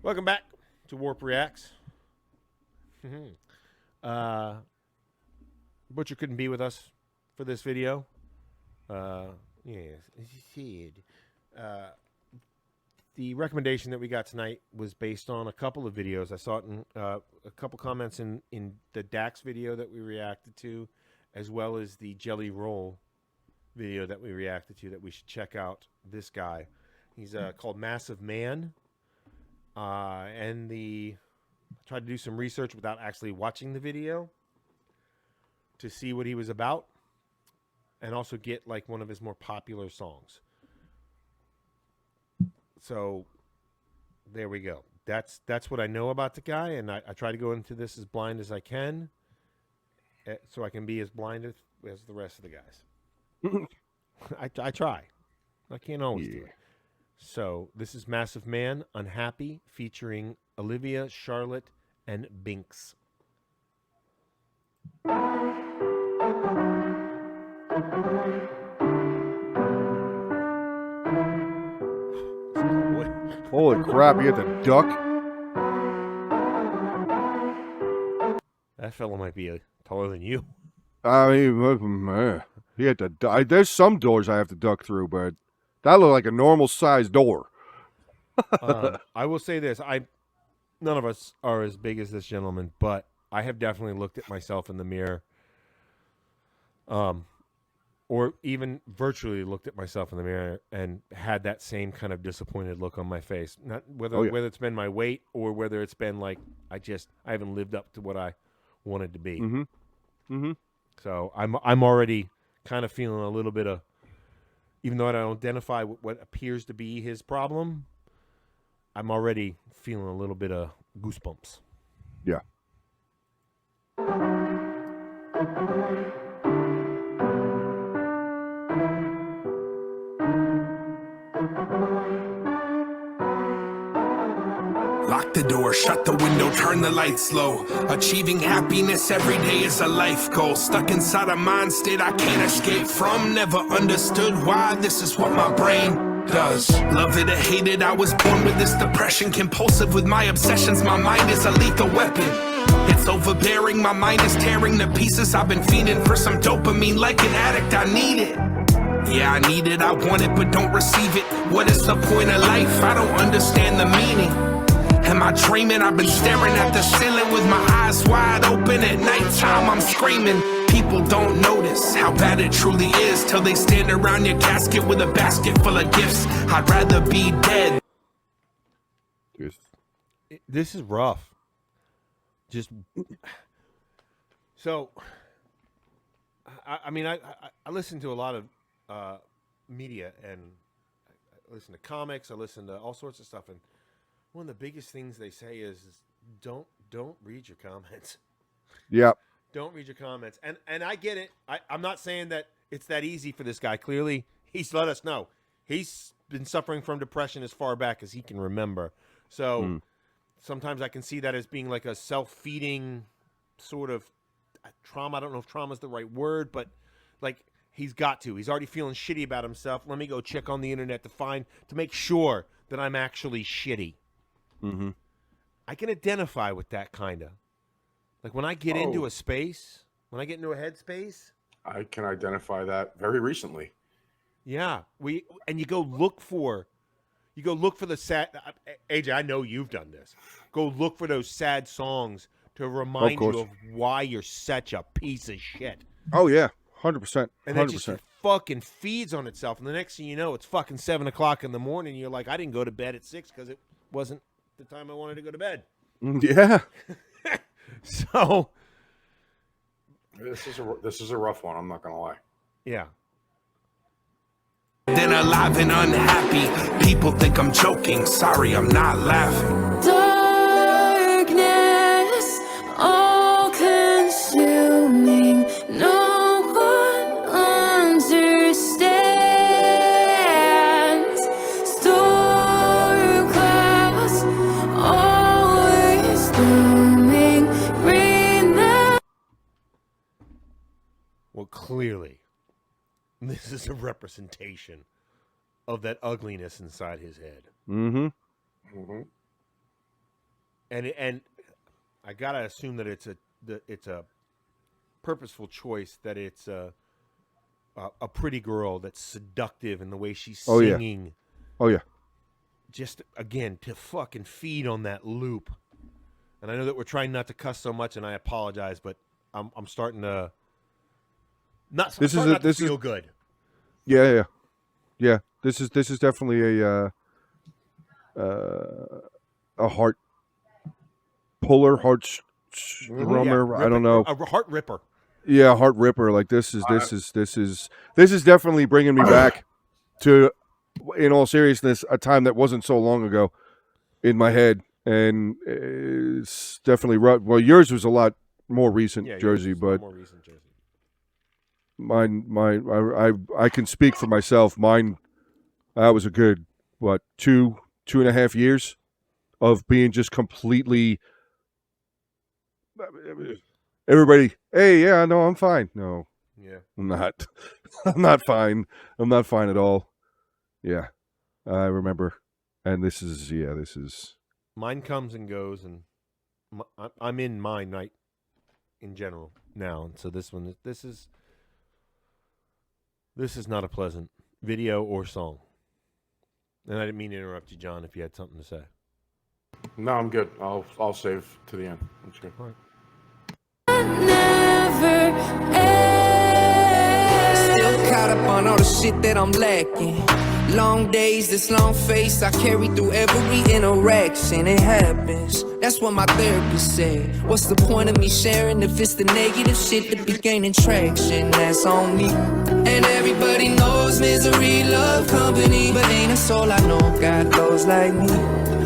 Welcome back to WARRP Reacts. Butcher couldn't be with us for this video. Yes, he did. The recommendation that we got tonight was based on a couple of videos. I saw it in a couple comments in the Dax video that we reacted to, as well as the Jelly Roll video that we reacted to, that we should check out this guy. He's called Massive Man. And I tried to do some research without actually watching the video to see what he was about, and also get like one of his more popular songs. So there we go. That's what I know about the guy, and I try to go into this as blind as I can, so I can be as blind as the rest of the guys. I try. I can't always do it. So this is Massive Man, Unhappy, featuring Olivia, Charlotte, and Binks. Holy crap, you had to duck? That fellow might be taller than you. I mean, man, he had to duck. There's some doors I have to duck through, but that looked like a normal sized door. I will say this. None of us are as big as this gentleman, but I have definitely looked at myself in the mirror, or even virtually looked at myself in the mirror and had that same kind of disappointed look on my face. Not whether it's been my weight or whether it's been like I haven't lived up to what I wanted to be. So I'm already kind of feeling a little bit of, even though I don't identify with what appears to be his problem, I'm already feeling a little bit of goosebumps. Yeah. Lock the door, shut the window, turn the lights low. Achieving happiness every day is a life goal. Stuck inside a mind state I can't escape from. Never understood why this is what my brain does. Love it or hate it, I was born with this depression. Compulsive with my obsessions, my mind is a lethal weapon. It's overbearing, my mind is tearing to pieces. I've been fiending for some dopamine like an addict, I need it. Yeah, I need it, I want it, but don't receive it. What is the point of life? I don't understand the meaning. Am I dreaming? I've been staring at the ceiling with my eyes wide open. At nighttime I'm screaming. People don't notice how bad it truly is till they stand around your casket with a basket full of gifts. I'd rather be dead. This is rough. So I mean, I listen to a lot of media, and I listen to comics, I listen to all sorts of stuff, and one of the biggest things they say is don't read your comments. Yep. Don't read your comments. And I get it. I'm not saying that it's that easy for this guy. Clearly, he's let us know. He's been suffering from depression as far back as he can remember. So sometimes I can see that as being like a self-feeding sort of trauma. I don't know if trauma is the right word, but like he's already feeling shitty about himself. Let me go check on the internet to make sure that I'm actually shitty. I can identify with that kind of. Like when I get into a space, when I get into a headspace. I can identify that very recently. Yeah. You go look for the sad, AJ, I know you've done this. Go look for those sad songs to remind you of why you're such a piece of shit. Oh yeah, 100%. And it just fucking feeds on itself. And the next thing you know, it's fucking 7 o'clock in the morning. You're like, I didn't go to bed at 6 because it wasn't the time I wanted to go to bed. Yeah. So this is a rough one, I'm not gonna lie. Yeah. Then alive and unhappy. People think I'm joking. Sorry, I'm not laughing. Darkness, all consuming. No one understands. Storm clouds, always looming. Rain that. Well, clearly, this is a representation of that ugliness inside his head. and I gotta assume that it's a purposeful choice, that it's a pretty girl that's seductive in the way she's singing. Oh yeah. Just again to fucking feed on that loop. And I know that we're trying not to cuss so much, and I apologize, but I'm starting to feel good. Yeah. This is definitely a heart puller, heart strummer. I don't know, a heart ripper. Yeah, heart ripper. Like this is definitely bringing me back to, in all seriousness, a time that wasn't so long ago in my head, and it's definitely rough. Well, yours was a lot more recent, Jersey, but more recent, Jersey. I can speak for myself. Mine, that was a good, 2.5 years of being just completely, everybody, hey, yeah, no, I'm fine. No, yeah, I'm not. I'm not fine. I'm not fine at all. Yeah, I remember. And this is. Mine comes and goes, and I'm in mine right in general now. And so this is not a pleasant video or song. And I didn't mean to interrupt you, John, if you had something to say. No, I'm good. I'll save to the end. That's good. All right. never ends. Still caught up on all the shit that I'm lacking. Long days, this long face I carry through every interaction. It happens. That's what my therapist said. What's the point of me sharing if it's the negative shit that be gaining traction? That's on me. And everybody knows misery love company, but ain't a soul I know got those like me.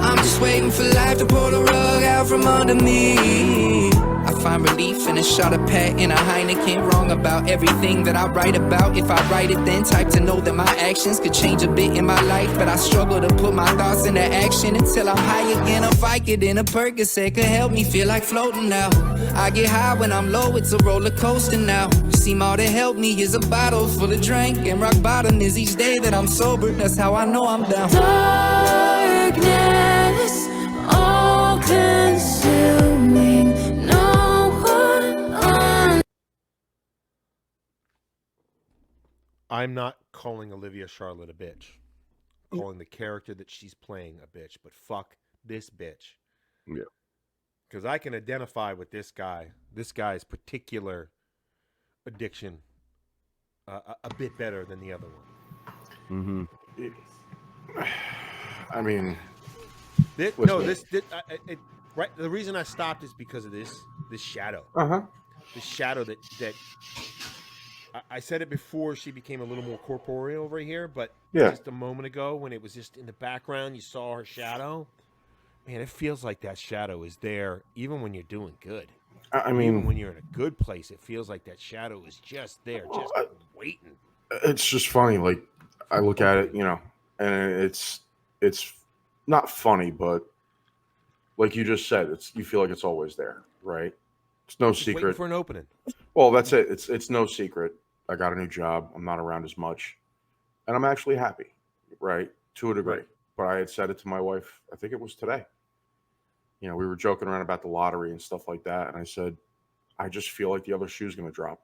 I'm just waiting for life to pull the rug out from under me. I find relief in a shot of Pat and a Heineken. Wrong about everything that I write about. If I write it, then type to know that my actions could change a bit in my life. But I struggle to put my thoughts into action until I'm high again. A Vicodin and a Percocet could help me feel like floating now. I get high when I'm low, it's a roller coaster now. You seem all to help me is a bottle full of drink, and rock bottom is each day that I'm sober. That's how I know I'm down. Darkness, all consuming. I'm not calling Olivia Charlotte a bitch. I'm calling the character that she's playing a bitch, but fuck this bitch. Yeah. Because I can identify with this guy's particular addiction a bit better than the other one. Mm-hmm. I mean, right. The reason I stopped is because of this shadow. This shadow that I said it before she became a little more corporeal over here, but just a moment ago when it was just in the background, you saw her shadow. Man, it feels like that shadow is there even when you're doing good. I mean, even when you're in a good place, it feels like that shadow is just there, just waiting. It's just funny. Like, I look at it, and it's not funny, but like you just said, you feel like it's always there, right? It's no secret. Waiting for an opening. Well, that's it. It's no secret. I got a new job. I'm not around as much, and I'm actually happy, right? To a degree. Right. But I had said it to my wife. I think it was today. We were joking around about the lottery and stuff like that, and I said, I just feel like the other shoe's going to drop.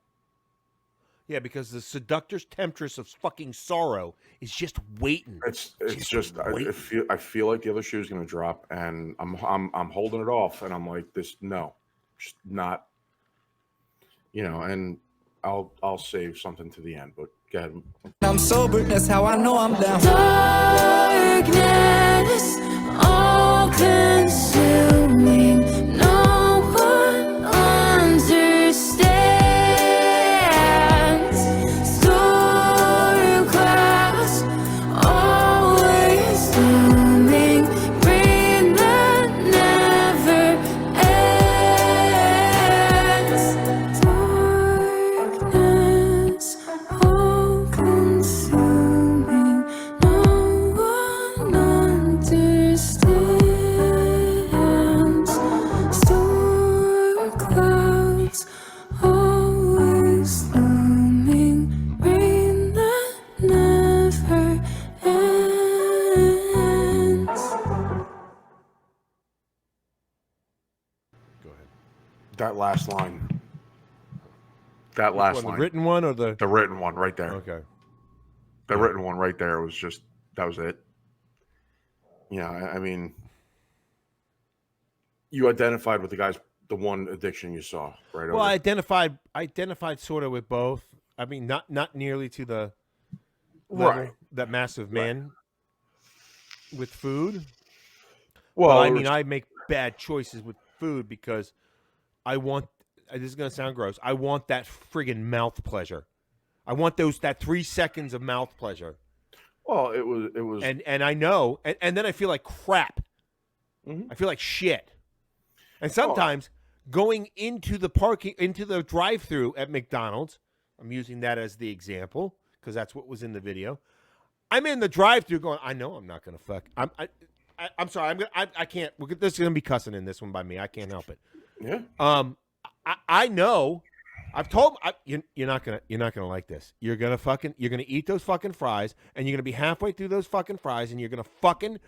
Yeah, because the seductress temptress of fucking sorrow is just waiting. It's just waiting. I feel like the other shoe's going to drop, and I'm holding it off, and I'm like, just not. And I'll save something to the end, but go ahead. I'm sober, that's how I know I'm down. Darkness, all consuming. No one understands. Storm clouds, always looming. Rain that never ends. Darkness, all consuming. No one understands. That last line. That Which last one, line. the written one or the? The written one right there. Okay. The written one right there was just, that was it. Yeah, I mean, you identified with the one addiction you saw, right? Well, I identified sort of with both. I mean, not nearly to the level Right. that massive man with food. Well, But I mean, I make bad choices with food because I want. This is gonna sound gross. I want that friggin' mouth pleasure. I want that 3 seconds of mouth pleasure. well, it was, And I know, and then I feel like crap. Mhm. I feel like shit. And sometimes going into the drive-through at McDonald's, I'm using that as the example because that's what was in the video. I'm in the drive-through going, I know I'm not gonna fuck. I'm sorry. I can't. This is gonna be cussing in this one by me. I can't help it. yeah. I know. I've told you're not gonna like this. You're gonna eat those fucking fries, and you're gonna be halfway through those fucking fries, and you're gonna fucking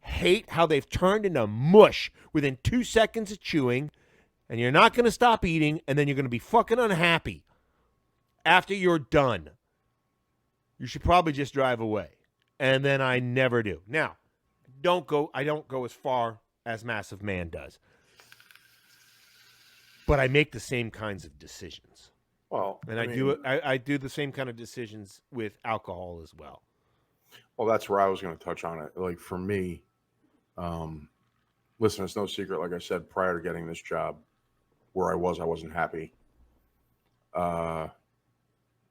hate how they've turned into mush within 2 seconds of chewing, and you're not gonna stop eating, and then you're gonna be fucking unhappy after you're done. You should probably just drive away, and then I never do. Now, I don't go as far as Massive Man does. But I make the same kinds of decisions. Well, And I do the same kind of decisions with alcohol as well. Well, that's where I was going to touch on it. Like for me, listen, it's no secret. Like I said, prior to getting this job, where I wasn't happy.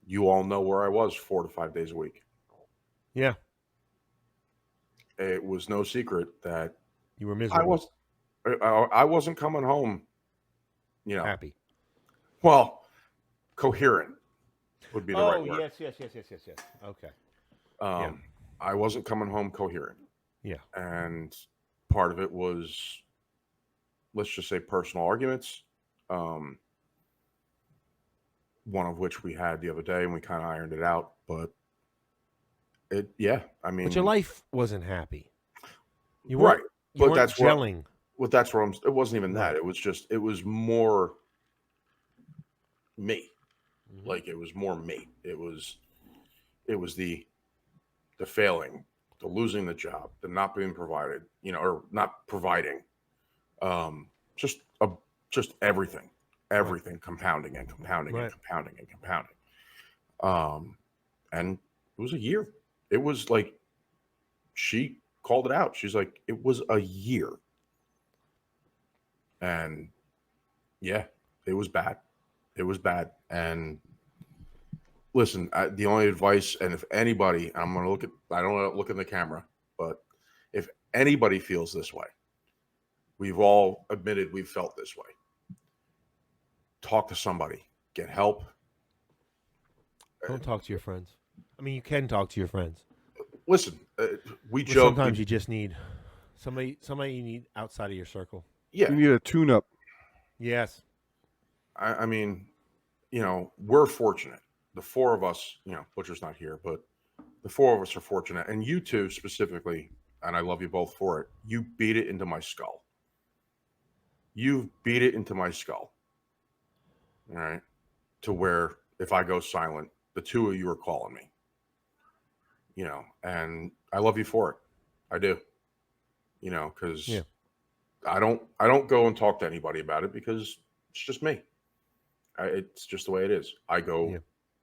You all know where I was 4 to 5 days a week. Yeah. It was no secret that You were miserable. I wasn't coming home. You know, Happy. well, coherent would be the right word. yes. Okay. I wasn't coming home coherent. Yeah. And part of it was, let's just say, personal arguments. One of which we had the other day, and we kind of ironed it out. But I mean, But your life wasn't happy. You right? weren't, you But weren't that's gelling. Well, that's where it wasn't even that. It was more me. Mm-hmm. Like it was more me. It was the failing, the losing the job, the not being provided, or not providing. Just everything compounding and compounding and compounding and compounding. And it was a year. It was like, she called it out. She's like, it was a year. And yeah, it was bad. It was bad. And listen, the only advice, and if anybody, I don't want to look in the camera, but if anybody feels this way, we've all admitted we've felt this way. Talk to somebody, get help. Don't talk to your friends. I mean, you can talk to your friends. Listen, we joke. Sometimes you just need somebody you need outside of your circle. Yeah. You need a tune-up. Yes. I mean, we're fortunate. The four of us, Butcher's not here, but the four of us are fortunate. And you two specifically, and I love you both for it, you beat it into my skull. You've beat it into my skull. All right. To where if I go silent, the two of you are calling me. And I love you for it. I do. Because I don't go and talk to anybody about it because it's just me. It's just the way it is. I go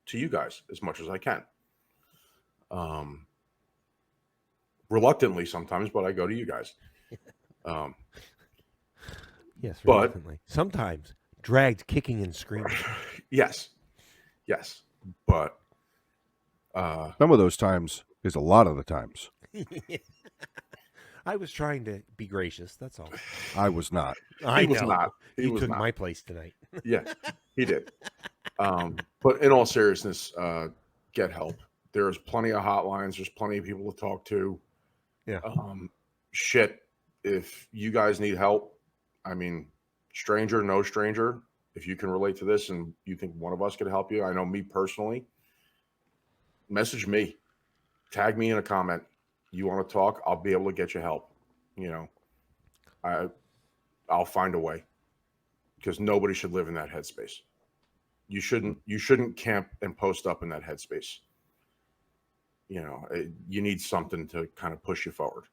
to you guys as much as I can. Reluctantly sometimes, but I go to you guys. Yes, reluctantly. Sometimes dragged kicking and screaming. Yes. But Some of those times is a lot of the times. I was trying to be gracious. That's all. I was not. I was know. not. He You was took not. my place tonight. Yeah, he did. But in all seriousness, get help. There's plenty of hotlines. There's plenty of people to talk to. Yeah. Shit. If you guys need help, I mean, stranger, no stranger, if you can relate to this and you think one of us could help you, I know me personally, message me. Tag me in a comment. You want to talk? I'll be able to get you help. I'll find a way. because nobody should live in that headspace. You shouldn't camp and post up in that headspace. You know, you need something to kind of push you forward.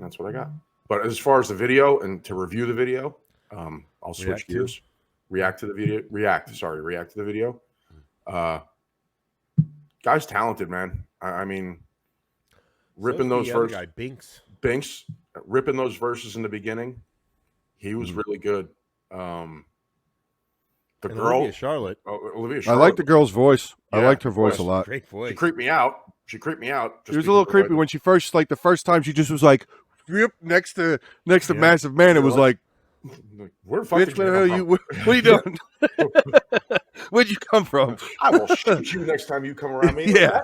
That's what I got. But as far as the video and to review the video, I'll switch gears. React to the video. Guy's talented, man. I mean, ripping those verses. Binks, ripping those verses in the beginning. He was really good. The girl, Olivia Charlotte. I like the girl's voice. Yeah, I liked her voice a lot. Great voice. She creeped me out. She was a little creepy when she first, like the first time, she just was like, next to Massive Man. It was like, where the fuck bitch, did where you what are you doing? Where'd you come from? I will shoot you next time you come around me. Yeah,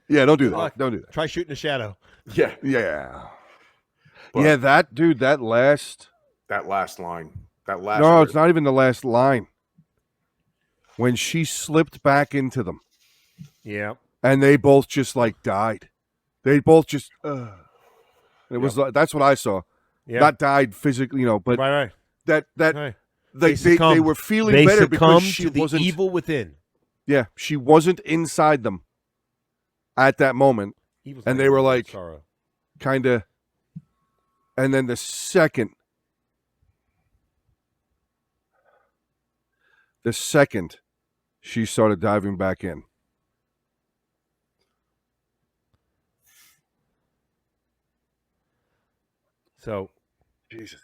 don't do that. Don't do that. Try shooting a shadow. Yeah. But that dude, that last line. No, it's not even the last line. When she slipped back into them. Yeah. And they both just like died. They both just it was that's what I saw. Yeah. Not died physically, you know, but right. that Right. they were feeling better because she wasn't the evil within. Yeah, she wasn't inside them at that moment. And they were like sorrow. Kind of, and then the second she started diving back in. So, Jesus.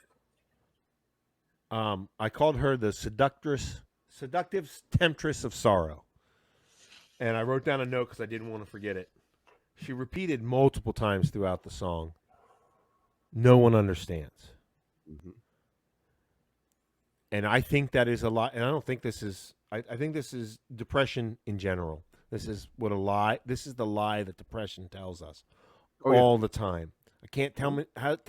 I called her the seductive temptress of sorrow. And I wrote down a note because I didn't want to forget it. She repeated multiple times throughout the song, "No one understands." Mm-hmm. And I think that is a lot. And I don't think this is, I think this is depression in general. This is what a lie, this is the lie that depression tells us all the time. I can't tell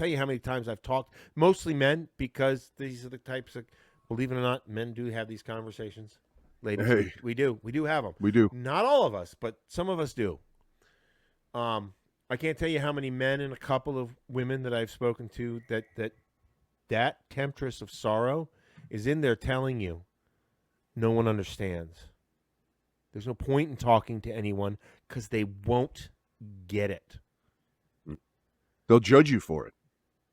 you how many times I've talked, mostly men, because these are the types of, believe it or not, men do have these conversations. Ladies, hey. we do have them. We do. Not all of us, but some of us do. I can't tell you how many men and a couple of women that I've spoken to that temptress of sorrow is in there telling you no one understands. There's no point in talking to anyone because they won't get it. They'll judge you for it.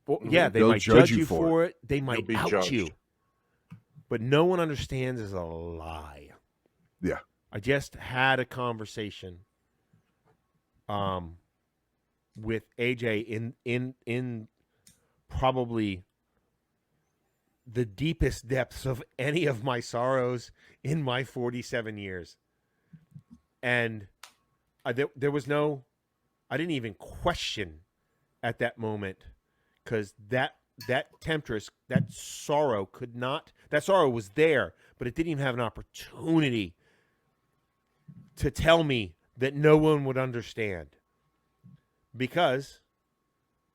Well, yeah, they They'll might judge you for it. They might out judged. you. But no one understands is a lie. Yeah. I just had a conversation with AJ in probably the deepest depths of any of my sorrows in my 47 years. And there was no, I didn't even question at that moment, because that temptress, that sorrow was there, but it didn't even have an opportunity to tell me that no one would understand. Because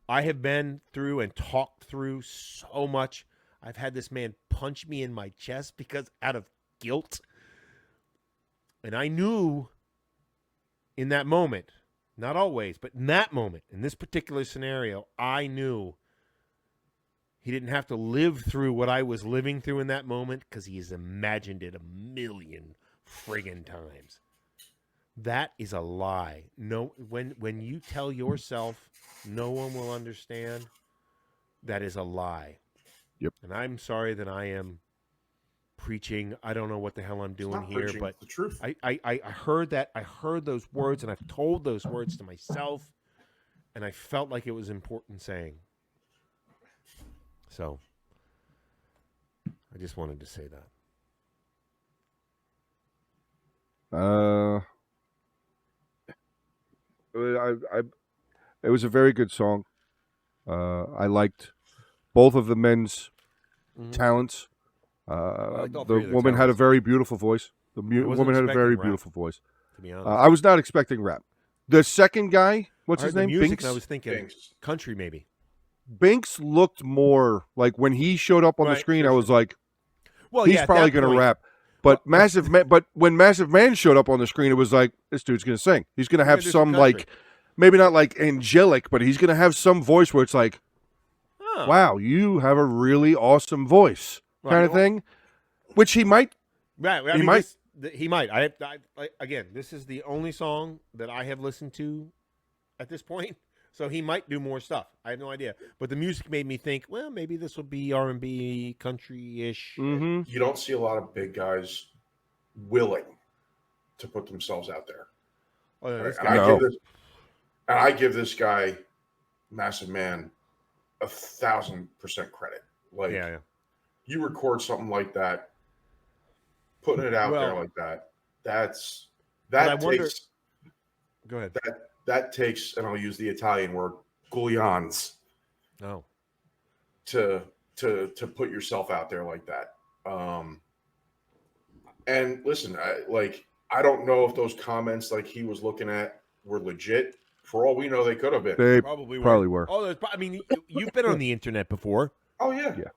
I have been through and talked through so much. I've had this man punch me in my chest because out of guilt. And I knew in that moment, not always, but in that moment, in this particular scenario, I knew he didn't have to live through what I was living through in that moment because he has imagined it 1,000,000 friggin' times. That is a lie. No, when you tell yourself no one will understand, that is a lie. Yep. And I'm sorry that I am preaching. I don't know what the hell I'm doing here, preaching, but the truth. I heard that. I heard those words, and I've told those words to myself, and I felt like it was important saying. So I just wanted to say that. It was a very good song. I liked both of the men's talents. The woman had a very beautiful voice. The woman had a very beautiful voice. To be honest, I was not expecting rap. The second guy, what's I his heard the name? music, Binks. and I was thinking Binks. country, maybe. Binks looked more like when he showed up on the Right, screen. sure, I was like, Well, he's yeah, at probably that going to point- rap. But but when Massive Man showed up on the screen, it was like, this dude's going to sing. He's going to have do some some like, country. maybe not like angelic, but he's going to have some voice where it's like, Oh. wow, you have a really awesome voice, kind of thing, which he might. Right. I He mean, might. he might. Again, this is the only song that I have listened to at this point. So he might do more stuff. I have no idea. But the music made me think, well, maybe this will be R&B, country-ish. Mm-hmm. You don't see a lot of big guys willing to put themselves out there. Oh, no, this And guy. No. I give this guy, Massive Man, 1,000% credit. Like, Yeah. you record something like that, putting it out there Well, like that. but I That wonder- takes Go ahead. that takes, and I'll use the Italian word, goulians, No. to put yourself out there like that. And listen, I don't know if those comments like he was looking at were legit. For all we know, they could have been. They Probably were. Oh, I mean, you've been on the internet before. Oh yeah. Yeah.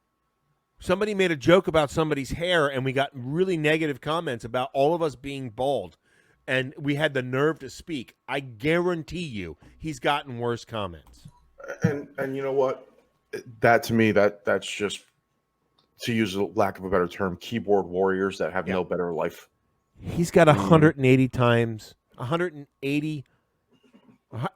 Somebody made a joke about somebody's hair, and we got really negative comments about all of us being bald, and we had the nerve to speak. I guarantee you, he's gotten worse comments. And you know what? That to me, that's just, to use a lack of a better term, keyboard warriors that have no better life. He's got 180 times,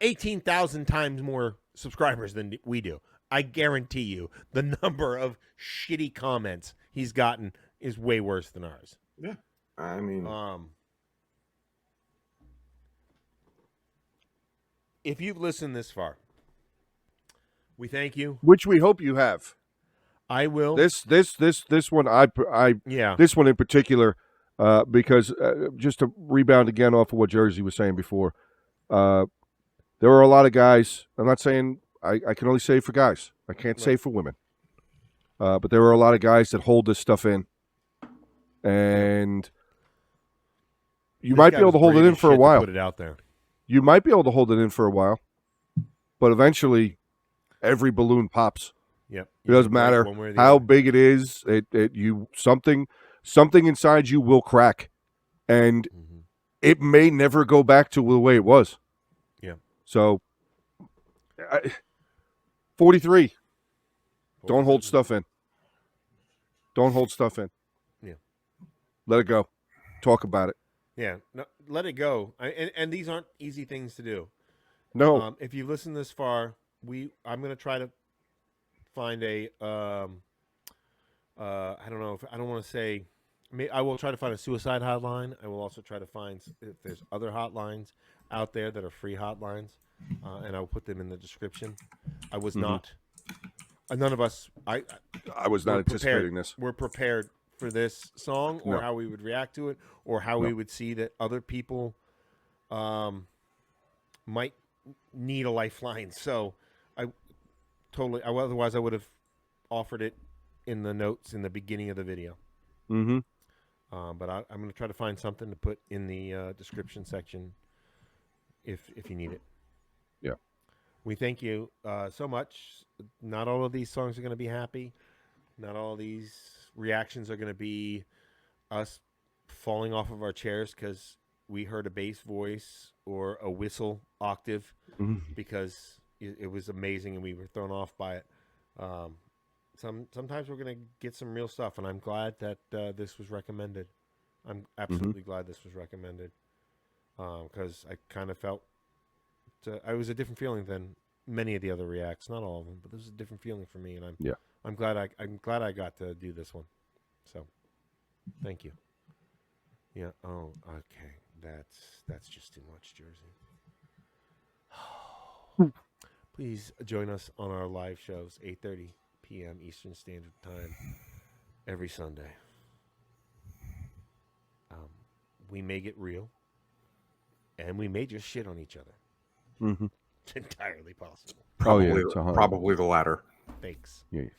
18,000 times more subscribers than we do. I guarantee you the number of shitty comments he's gotten is way worse than ours. Yeah. I mean, if you've listened this far, we thank you. Which we hope you have. I will. This one, Yeah. this one in particular, because just to rebound again off of what Jersey was saying before, there are a lot of guys. I'm not saying I can only say for guys. I can't say for women. But there are a lot of guys that hold this stuff in, and you might be able to hold it in for a while. Put it out there. You might be able to hold it in for a while, but eventually, every balloon pops. Yep. It doesn't matter how big it is. Something inside you will crack, and it may never go back to the way it was. Yeah. So, 43. Don't hold stuff in. Don't hold stuff in. Yeah. Let it go. Talk about it. Yeah. No, let it go. And these aren't easy things to do. No. If you listen this far, I'm going to try to find a I don't know, I don't want to say, I will try to find a suicide hotline. I will also try to find if there's other hotlines out there that are free hotlines, and I will put them in the description. I was not, none of us, I was not we're anticipating prepared. this. We're prepared for this song, or No. how we would react to it, or how we would see that other people might need a lifeline. So otherwise I would have offered it in the notes in the beginning of the video. Mm-hmm. But I'm going to try to find something to put in the description section if you need it. Yeah. We thank you so much. Not all of these songs are going to be happy. Not all these reactions are going to be us falling off of our chairs because we heard a bass voice or a whistle octave because it was amazing and we were thrown off by it. Sometimes we're going to get some real stuff, and I'm glad that this was recommended. I'm absolutely glad this was recommended because I kind of felt it was a different feeling than many of the other reacts. Not all of them, but this was a different feeling for me, and I'm glad I got to do this one. So, thank you. Yeah. Oh, okay. That's just too much, Jersey. Please join us on our live shows, 8:30 p.m. Eastern Standard Time, every Sunday. We may get real, and we may just shit on each other. Mm-hmm. It's entirely possible. probably, it's 100. probably the latter. Thanks. Yeah.